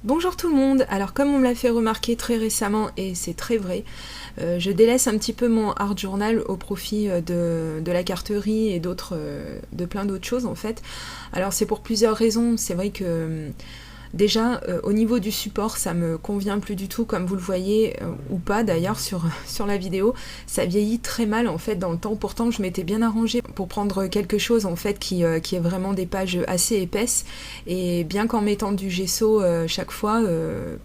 Bonjour tout le monde, alors comme on me l'a fait remarquer très récemment, et c'est très vrai, je délaisse un petit peu mon art journal au profit de la carterie et de plein d'autres choses en fait. Alors c'est pour plusieurs raisons, c'est vrai que déjà, au niveau du support, ça me convient plus du tout, comme vous le voyez, ou pas d'ailleurs sur la vidéo. Ça vieillit très mal en fait dans le temps. Pourtant, je m'étais bien arrangée pour prendre quelque chose en fait qui est vraiment des pages assez épaisses. Et bien qu'en mettant du gesso chaque fois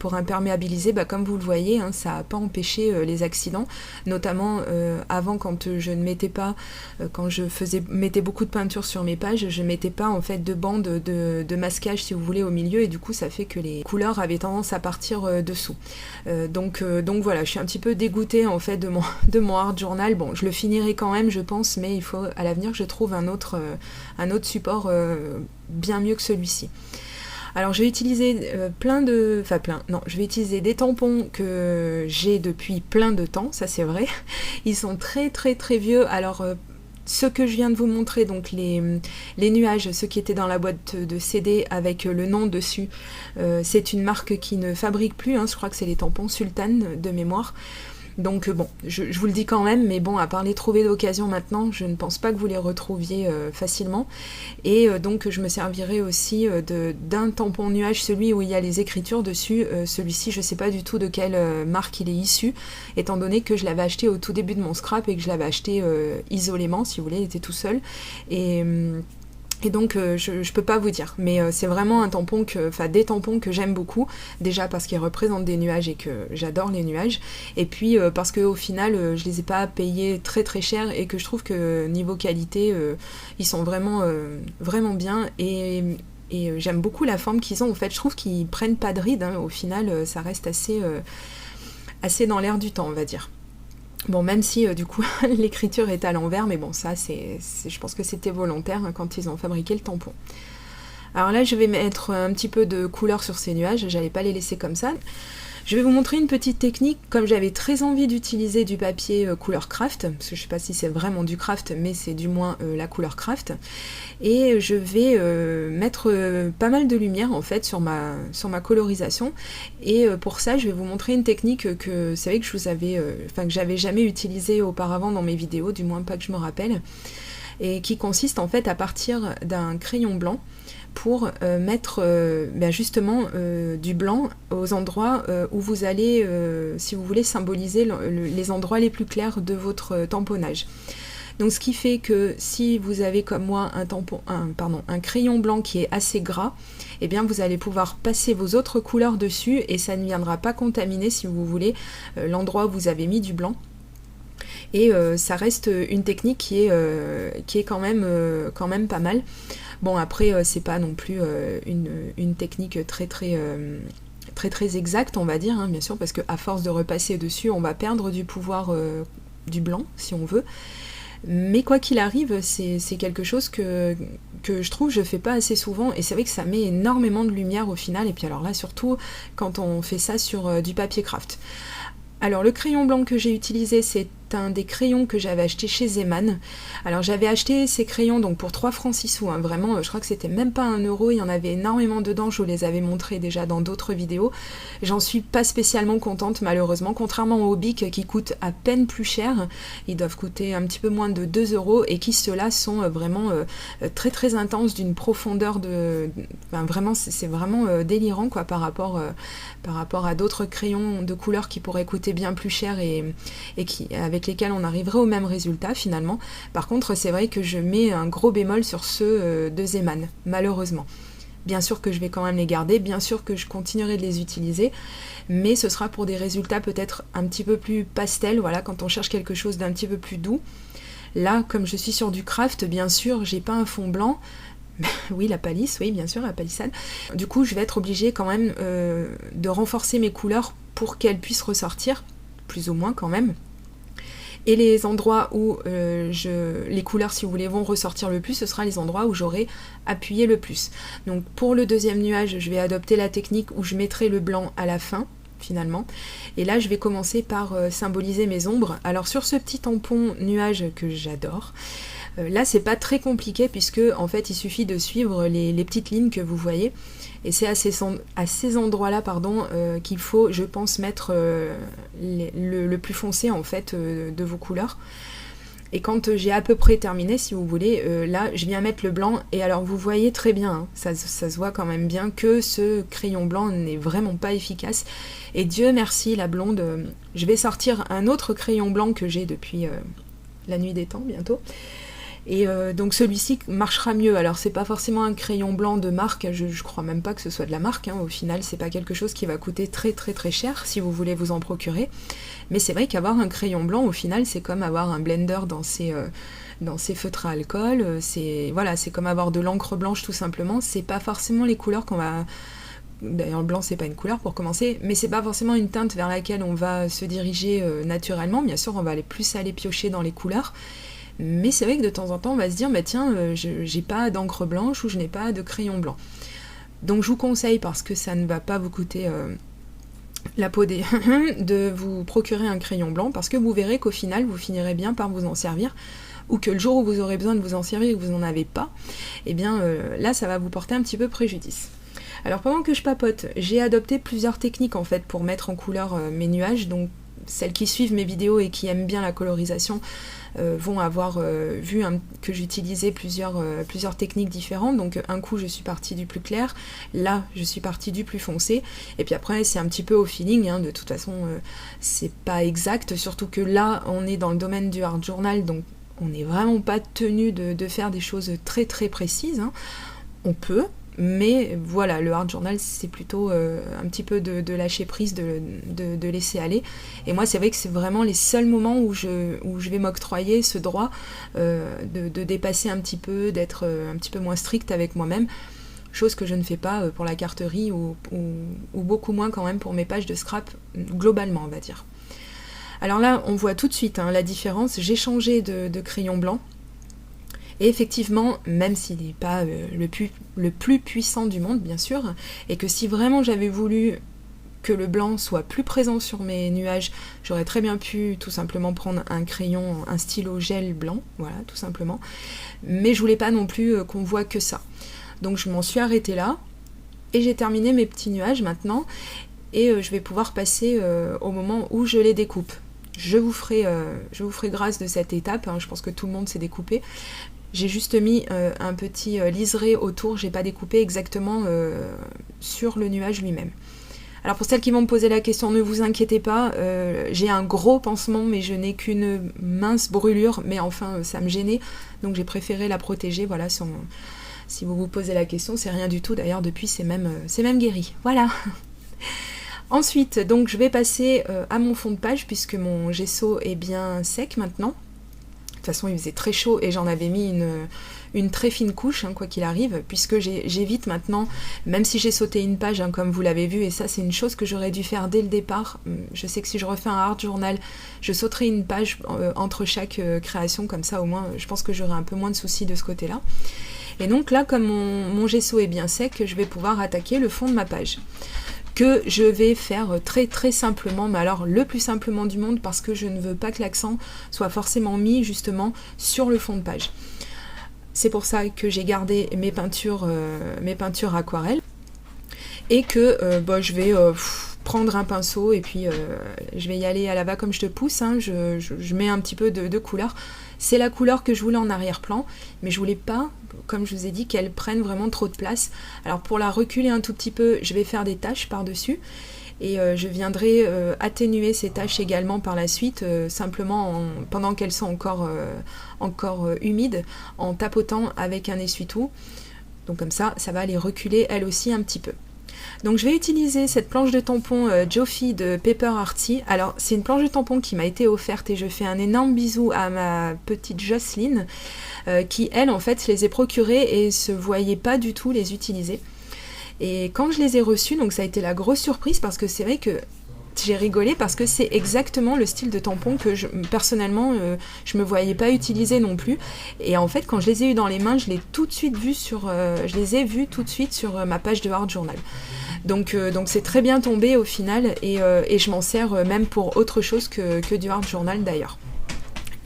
pour imperméabiliser, comme vous le voyez, hein, ça n'a pas empêché les accidents. Notamment avant, quand je ne mettais pas, quand je mettais beaucoup de peinture sur mes pages, je mettais pas en fait de bande de masquage si vous voulez au milieu, et du coup ça fait que les couleurs avaient tendance à partir dessous. Donc voilà, je suis un petit peu dégoûtée en fait de mon art journal. Bon, je le finirai quand même, je pense, mais il faut à l'avenir que je trouve un autre support bien mieux que celui-ci. Alors je vais utiliser je vais utiliser des tampons que j'ai depuis plein de temps, ça c'est vrai. Ils sont très très très vieux. Alors ce que je viens de vous montrer, donc les nuages, ceux qui étaient dans la boîte de CD avec le nom dessus, c'est une marque qui ne fabrique plus, hein, je crois que c'est les tampons Sultan de mémoire. Donc bon, je vous le dis quand même, mais bon, à part les trouver d'occasion maintenant, je ne pense pas que vous les retrouviez facilement. Et donc je me servirai aussi d'un tampon nuage, celui où il y a les écritures dessus. Celui-ci, je ne sais pas du tout de quelle marque il est issu, étant donné que je l'avais acheté au tout début de mon scrap et que je l'avais acheté isolément, si vous voulez, il était tout seul. Et donc je peux pas vous dire, mais c'est vraiment des tampons que j'aime beaucoup, déjà parce qu'ils représentent des nuages et que j'adore les nuages, et puis parce qu'au final je les ai pas payés très très cher et que je trouve que niveau qualité ils sont vraiment bien, et j'aime beaucoup la forme qu'ils ont en fait. Je trouve qu'ils prennent pas de rides, hein. Au final ça reste assez dans l'air du temps, on va dire. Bon, même si du coup l'écriture est à l'envers, mais bon, ça je pense que c'était volontaire hein, quand ils ont fabriqué le tampon. Alors là, je vais mettre un petit peu de couleur sur ces nuages, j'allais pas les laisser comme ça. Je vais vous montrer une petite technique, comme j'avais très envie d'utiliser du papier couleur craft, parce que je sais pas si c'est vraiment du craft, mais c'est du moins la couleur craft. Et je vais mettre pas mal de lumière en fait sur ma colorisation, et pour ça je vais vous montrer une technique que c'est vrai que que j'avais jamais utilisée auparavant dans mes vidéos, du moins pas que je me rappelle, et qui consiste en fait à partir d'un crayon blanc pour mettre justement du blanc aux endroits où vous allez, si vous voulez, symboliser les endroits les plus clairs de votre tamponnage. Donc ce qui fait que si vous avez comme moi un crayon blanc qui est assez gras, eh bien vous allez pouvoir passer vos autres couleurs dessus et ça ne viendra pas contaminer, si vous voulez, l'endroit où vous avez mis du blanc. Et ça reste une technique qui est quand même pas mal. Bon, après c'est pas non plus une technique très exacte, on va dire, hein, bien sûr, parce qu'à force de repasser dessus, on va perdre du pouvoir du blanc, si on veut. Mais quoi qu'il arrive, c'est quelque chose que je trouve je fais pas assez souvent, et c'est vrai que ça met énormément de lumière au final, et puis alors là surtout quand on fait ça sur du papier craft. Alors le crayon blanc que j'ai utilisé, c'est un des crayons que j'avais acheté chez Zeman. Alors j'avais acheté ces crayons donc pour 3 francs 6 sous, hein, vraiment je crois que c'était même pas 1 euro, il y en avait énormément dedans, je vous les avais montrés déjà dans d'autres vidéos. J'en suis pas spécialement contente malheureusement, contrairement aux Bic qui coûtent à peine plus cher, ils doivent coûter un petit peu moins de 2 euros, et qui ceux-là sont vraiment très très intenses, d'une profondeur vraiment c'est vraiment délirant quoi par rapport à d'autres crayons de couleur qui pourraient coûter bien plus cher et avec lesquels on arriverait au même résultat finalement. Par contre, c'est vrai que je mets un gros bémol sur ceux de Zeman, malheureusement. Bien sûr que je vais quand même les garder, bien sûr que je continuerai de les utiliser, mais ce sera pour des résultats peut-être un petit peu plus pastel, voilà, quand on cherche quelque chose d'un petit peu plus doux. Là, comme je suis sur du craft, bien sûr, j'ai pas un fond blanc. Oui, la palisse, oui, bien sûr, la palissade. Du coup, je vais être obligée quand même de renforcer mes couleurs pour qu'elles puissent ressortir, plus ou moins quand même. Et les endroits où les couleurs, si vous voulez, vont ressortir le plus, ce sera les endroits où j'aurai appuyé le plus. Donc pour le deuxième nuage, je vais adopter la technique où je mettrai le blanc à la fin, finalement. Et là, je vais commencer par symboliser mes ombres. Alors sur ce petit tampon nuage que j'adore, Là, c'est pas très compliqué puisque en fait, il suffit de suivre les petites lignes que vous voyez. Et c'est à ces endroits-là, qu'il faut, je pense, mettre le plus foncé en fait de vos couleurs. Et quand j'ai à peu près terminé, si vous voulez, là, je viens mettre le blanc. Et alors, vous voyez très bien, hein, ça se voit quand même bien que ce crayon blanc n'est vraiment pas efficace. Et Dieu merci, la blonde, je vais sortir un autre crayon blanc que j'ai depuis la nuit des temps, bientôt. Et donc celui-ci marchera mieux. Alors c'est pas forcément un crayon blanc de marque, je crois même pas que ce soit de la marque, hein. Au final c'est pas quelque chose qui va coûter très très très cher si vous voulez vous en procurer. Mais c'est vrai qu'avoir un crayon blanc au final c'est comme avoir un blender dans ses feutres à alcool, c'est comme avoir de l'encre blanche tout simplement. C'est pas forcément les couleurs qu'on va... D'ailleurs le blanc c'est pas une couleur pour commencer, mais c'est pas forcément une teinte vers laquelle on va se diriger naturellement. Bien sûr on va aller piocher dans les couleurs. Mais c'est vrai que de temps en temps, on va se dire, bah tiens, j'ai pas d'encre blanche ou je n'ai pas de crayon blanc. Donc je vous conseille, parce que ça ne va pas vous coûter la peau des de vous procurer un crayon blanc, parce que vous verrez qu'au final, vous finirez bien par vous en servir, ou que le jour où vous aurez besoin de vous en servir et que vous n'en avez pas, et bien là, ça va vous porter un petit peu préjudice. Alors pendant que je papote, j'ai adopté plusieurs techniques en fait pour mettre en couleur mes nuages, donc celles qui suivent mes vidéos et qui aiment bien la colorisation vont avoir vu que j'utilisais plusieurs techniques différentes. Donc un coup je suis partie du plus clair, là je suis partie du plus foncé, et puis après c'est un petit peu au feeling, hein. De toute façon c'est pas exact, surtout que là on est dans le domaine du art journal, donc on n'est vraiment pas tenu de faire des choses très très précises, hein. On peut, mais voilà, le art journal c'est plutôt un petit peu de lâcher prise, de laisser aller. Et moi c'est vrai que c'est vraiment les seuls moments où je vais m'octroyer ce droit de dépasser un petit peu, d'être un petit peu moins stricte avec moi-même, chose que je ne fais pas pour la carterie ou beaucoup moins quand même pour mes pages de scrap globalement, on va dire. Alors là on voit tout de suite la différence, j'ai changé de crayon blanc. Et effectivement, même s'il n'est pas le plus puissant du monde, bien sûr, et que si vraiment j'avais voulu que le blanc soit plus présent sur mes nuages, j'aurais très bien pu tout simplement prendre un crayon, un stylo gel blanc, voilà, tout simplement. Mais je voulais pas non plus qu'on voit que ça. Donc je m'en suis arrêtée là, et j'ai terminé mes petits nuages maintenant, et je vais pouvoir passer au moment où je les découpe. Je vous ferai grâce de cette étape, hein, je pense que tout le monde s'est découpé. J'ai juste mis un petit liseré autour, j'ai pas découpé exactement sur le nuage lui-même. Alors pour celles qui vont me poser la question, ne vous inquiétez pas, j'ai un gros pansement mais je n'ai qu'une mince brûlure, mais enfin ça me gênait, donc j'ai préféré la protéger, voilà, si vous vous posez la question, c'est rien du tout, d'ailleurs depuis c'est même guéri, voilà. Ensuite, donc je vais passer à mon fond de page puisque mon gesso est bien sec maintenant. De toute façon il faisait très chaud et j'en avais mis une très fine couche, hein, quoi qu'il arrive, puisque j'évite maintenant, même si j'ai sauté une page, hein, comme vous l'avez vu, et ça c'est une chose que j'aurais dû faire dès le départ. Je sais que si je refais un art journal, je sauterai une page entre chaque création, comme ça au moins je pense que j'aurai un peu moins de soucis de ce côté-là. Et donc là, comme mon gesso est bien sec, je vais pouvoir attaquer le fond de ma page, que je vais faire très très simplement, mais alors le plus simplement du monde, parce que je ne veux pas que l'accent soit forcément mis justement sur le fond de page. C'est pour ça que j'ai gardé mes peintures aquarelles, et que je vais prendre un pinceau et puis je vais y aller à la va comme je te pousse, hein. Je mets un petit peu de couleur. C'est la couleur que je voulais en arrière-plan, mais je voulais pas, comme je vous ai dit, qu'elle prenne vraiment trop de place. Alors pour la reculer un tout petit peu, je vais faire des taches par-dessus, et je viendrai atténuer ces taches également par la suite, simplement pendant qu'elles sont encore humides, en tapotant avec un essuie-tout. Donc comme ça, ça va les reculer elles aussi un petit peu. Donc je vais utiliser cette planche de tampon Joffy de Paper Artsy. Alors c'est une planche de tampon qui m'a été offerte et je fais un énorme bisou à ma petite Jocelyne qui elle en fait se les ai procurées et se voyait pas du tout les utiliser. Et quand je les ai reçues, donc ça a été la grosse surprise parce que c'est vrai que j'ai rigolé parce que c'est exactement le style de tampon que personnellement je me voyais pas utiliser non plus, et en fait quand je les ai eu dans les mains je les ai tout de suite vus sur ma page de art journal, donc c'est très bien tombé au final, et je m'en sers même pour autre chose que du art journal d'ailleurs.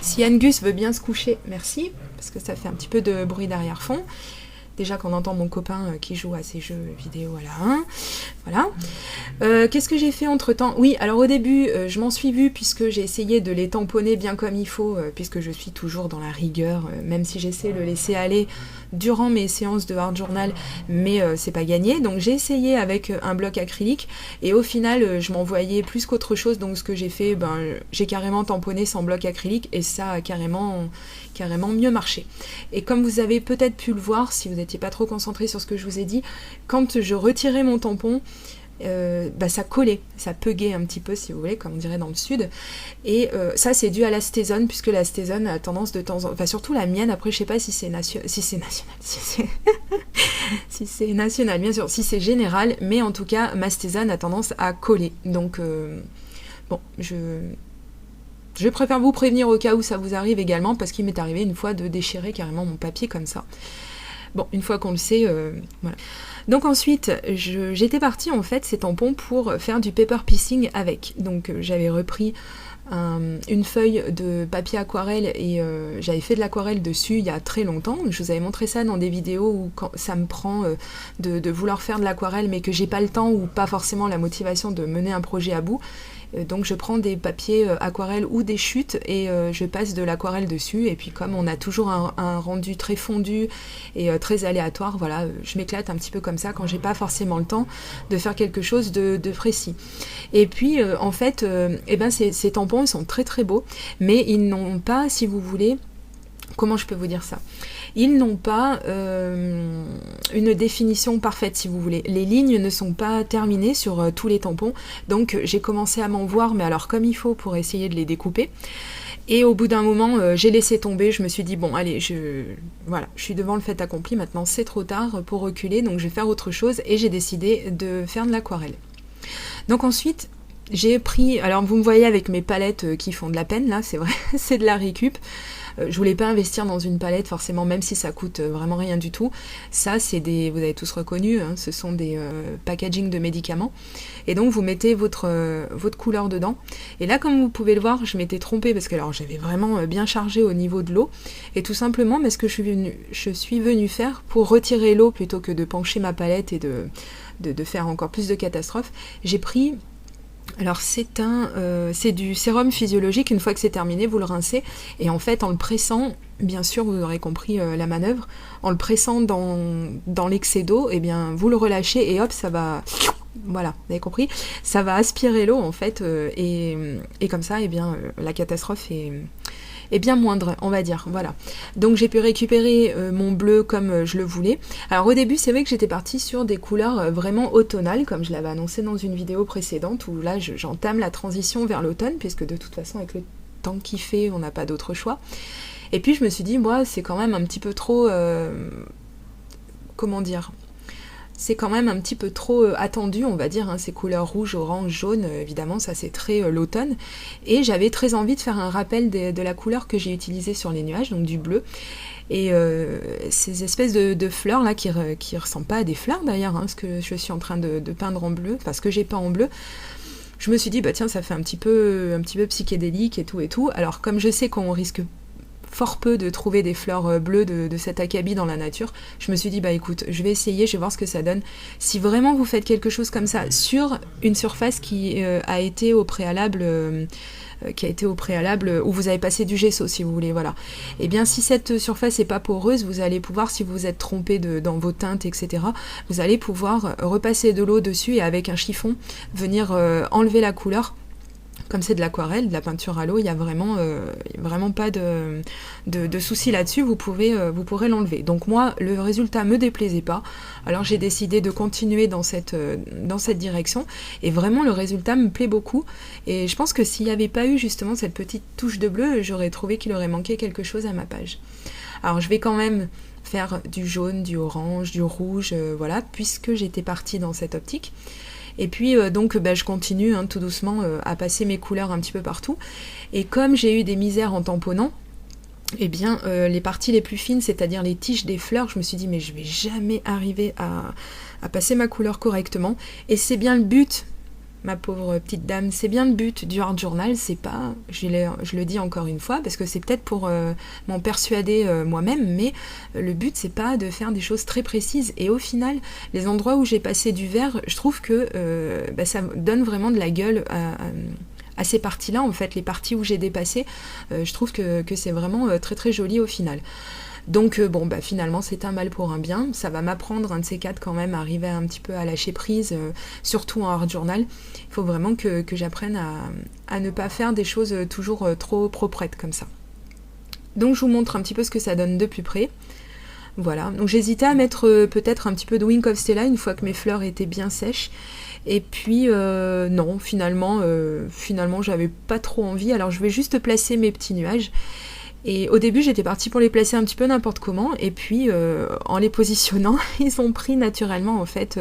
Si Angus veut bien se coucher, merci, parce que ça fait un petit peu de bruit d'arrière-fond. Déjà qu'on entend mon copain qui joue à ses jeux vidéo à la 1. Voilà. Qu'est-ce que j'ai fait entre-temps ? Oui, alors au début, je m'en suis vue puisque j'ai essayé de les tamponner bien comme il faut, puisque je suis toujours dans la rigueur, même si j'essaie de le laisser aller durant mes séances de hard journal, mais c'est pas gagné. Donc j'ai essayé avec un bloc acrylique, et au final, je m'en voyais plus qu'autre chose. Donc ce que j'ai fait, j'ai carrément tamponné sans bloc acrylique, et ça a carrément mieux marché. Et comme vous avez peut-être pu le voir, si vous n'étiez pas trop concentré sur ce que je vous ai dit, quand je retirais mon tampon, ça collait, ça peuguait un petit peu, si vous voulez, comme on dirait dans le sud. Et ça, c'est dû à la stésone, puisque la stésone a tendance de temps en temps, enfin surtout la mienne, après je sais pas si c'est national, si c'est national, bien sûr, si c'est général, mais en tout cas, ma stésone a tendance à coller. Donc, bon, je préfère vous prévenir au cas où ça vous arrive également, parce qu'il m'est arrivé une fois de déchirer carrément mon papier comme ça. Bon, une fois qu'on le sait, voilà. Donc ensuite, j'étais partie en fait ces tampons pour faire du paper piecing avec. Donc j'avais repris une feuille de papier aquarelle et j'avais fait de l'aquarelle dessus il y a très longtemps. Je vous avais montré ça dans des vidéos où quand ça me prend de vouloir faire de l'aquarelle mais que j'ai pas le temps ou pas forcément la motivation de mener un projet à bout. Donc je prends des papiers aquarelles ou des chutes et je passe de l'aquarelle dessus, et puis comme on a toujours un rendu très fondu et très aléatoire, voilà, je m'éclate un petit peu comme ça quand j'ai pas forcément le temps de faire quelque chose de précis. Et puis en fait, ces tampons ils sont très très beaux, mais ils n'ont pas, si vous voulez, comment je peux vous dire ça ? Ils n'ont pas une définition parfaite, si vous voulez. Les lignes ne sont pas terminées sur tous les tampons, donc j'ai commencé à m'en voir, mais alors comme il faut, pour essayer de les découper. Et au bout d'un moment, j'ai laissé tomber, je me suis dit, bon, allez, je suis devant le fait accompli, maintenant c'est trop tard pour reculer, donc je vais faire autre chose, et j'ai décidé de faire de l'aquarelle. Donc ensuite, j'ai pris, alors vous me voyez avec mes palettes qui font de la peine, là, c'est vrai, c'est de la récup. Je voulais pas investir dans une palette forcément, même si ça coûte vraiment rien du tout. Ça, c'est des, vous avez tous reconnu, hein, ce sont des packaging de médicaments. Et donc vous mettez votre couleur dedans. Et là, comme vous pouvez le voir, je m'étais trompée parce que alors j'avais vraiment bien chargé au niveau de l'eau. Et tout simplement, mais ce que je suis venue faire pour retirer l'eau plutôt que de pencher ma palette et de faire encore plus de catastrophes, j'ai pris. Alors c'est du sérum physiologique, une fois que c'est terminé, vous le rincez, et en fait en le pressant, bien sûr vous aurez compris la manœuvre, en le pressant dans l'excès d'eau, et bien vous le relâchez et hop ça va, voilà, vous avez compris, ça va aspirer l'eau en fait, et comme ça la catastrophe est bien moindre, on va dire, voilà. Donc j'ai pu récupérer mon bleu comme je le voulais. Alors au début, c'est vrai que j'étais partie sur des couleurs vraiment automnales, comme je l'avais annoncé dans une vidéo précédente, où là j'entame la transition vers l'automne, puisque de toute façon avec le temps qu'il fait, on n'a pas d'autre choix. Et puis je me suis dit, moi c'est quand même un petit peu trop... comment dire ? C'est quand même un petit peu trop attendu, on va dire, hein, ces couleurs rouge, orange, jaune, évidemment, ça c'est très l'automne. Et j'avais très envie de faire un rappel de la couleur que j'ai utilisée sur les nuages, donc du bleu. Et ces espèces de fleurs là qui ressemblent pas à des fleurs d'ailleurs, hein, ce que je suis en train de peindre en bleu, enfin ce que j'ai peint en bleu. Je me suis dit, bah tiens, ça fait un petit peu psychédélique et tout. Alors comme je sais qu'on risque fort peu de trouver des fleurs bleues de cet acabit dans la nature, je me suis dit, bah écoute, je vais essayer, je vais voir ce que ça donne. Si vraiment vous faites quelque chose comme ça sur une surface qui a été au préalable où vous avez passé du gesso, si vous voulez, voilà. Et bien si cette surface n'est pas poreuse, vous allez pouvoir, si vous vous êtes trompé dans vos teintes, etc., vous allez pouvoir repasser de l'eau dessus et avec un chiffon venir enlever la couleur. Comme c'est de l'aquarelle, de la peinture à l'eau, il n'y a vraiment pas de souci là-dessus, vous pourrez l'enlever. Donc moi, le résultat me déplaisait pas, alors j'ai décidé de continuer dans cette direction, et vraiment le résultat me plaît beaucoup, et je pense que s'il n'y avait pas eu justement cette petite touche de bleu, j'aurais trouvé qu'il aurait manqué quelque chose à ma page. Alors je vais quand même faire du jaune, du orange, du rouge, voilà, puisque j'étais partie dans cette optique. Et puis je continue tout doucement à passer mes couleurs un petit peu partout. Et comme j'ai eu des misères en tamponnant, eh bien les parties les plus fines, c'est-à-dire les tiges des fleurs, je me suis dit mais je vais jamais arriver à passer ma couleur correctement. Et c'est bien le but ma pauvre petite dame, c'est bien le but du hard journal, c'est pas, je le dis encore une fois, parce que c'est peut-être pour m'en persuader moi-même, mais le but c'est pas de faire des choses très précises, et au final, les endroits où j'ai passé du vert, je trouve que ça donne vraiment de la gueule à ces parties-là, en fait, les parties où j'ai dépassé, je trouve que c'est vraiment très très joli au final. Donc finalement c'est un mal pour un bien, ça va m'apprendre un de ces quatre quand même à arriver un petit peu à lâcher prise, surtout en hard journal. Il faut vraiment que j'apprenne à ne pas faire des choses toujours trop proprettes comme ça. Donc je vous montre un petit peu ce que ça donne de plus près. Voilà, donc j'hésitais à mettre peut-être un petit peu de Wink of Stella une fois que mes fleurs étaient bien sèches. Et puis non, finalement j'avais pas trop envie, alors je vais juste placer mes petits nuages. Et au début, j'étais partie pour les placer un petit peu n'importe comment, et puis en les positionnant, ils ont pris naturellement, en fait,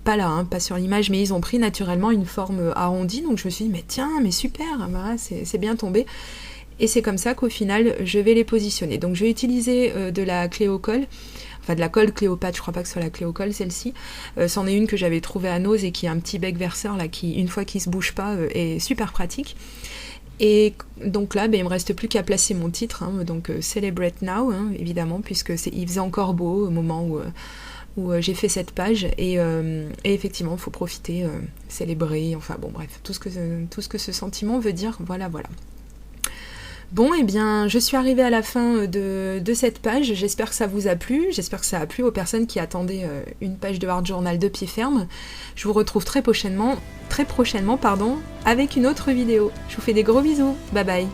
pas là, pas sur l'image, mais ils ont pris naturellement une forme arrondie, donc je me suis dit, mais tiens, mais super, voilà, c'est bien tombé. Et c'est comme ça qu'au final, je vais les positionner. Donc je vais utiliser de la Cléo-Colle, enfin de la colle Cléopâtre, je crois pas que ce soit la Cléo-Colle celle-ci. C'en est une que j'avais trouvée à Nose et qui a un petit bec verseur, là, qui, une fois qu'il se bouge pas, est super pratique. Et donc là, il me reste plus qu'à placer mon titre, donc Celebrate Now, évidemment, puisque il faisait encore beau au moment où j'ai fait cette page, et effectivement, il faut profiter, célébrer, enfin bon, bref, tout ce que ce sentiment veut dire, voilà. Bon, eh bien, je suis arrivée à la fin de cette page, j'espère que ça vous a plu, j'espère que ça a plu aux personnes qui attendaient une page de hard journal de pied ferme. Je vous retrouve très prochainement, avec une autre vidéo. Je vous fais des gros bisous, bye bye.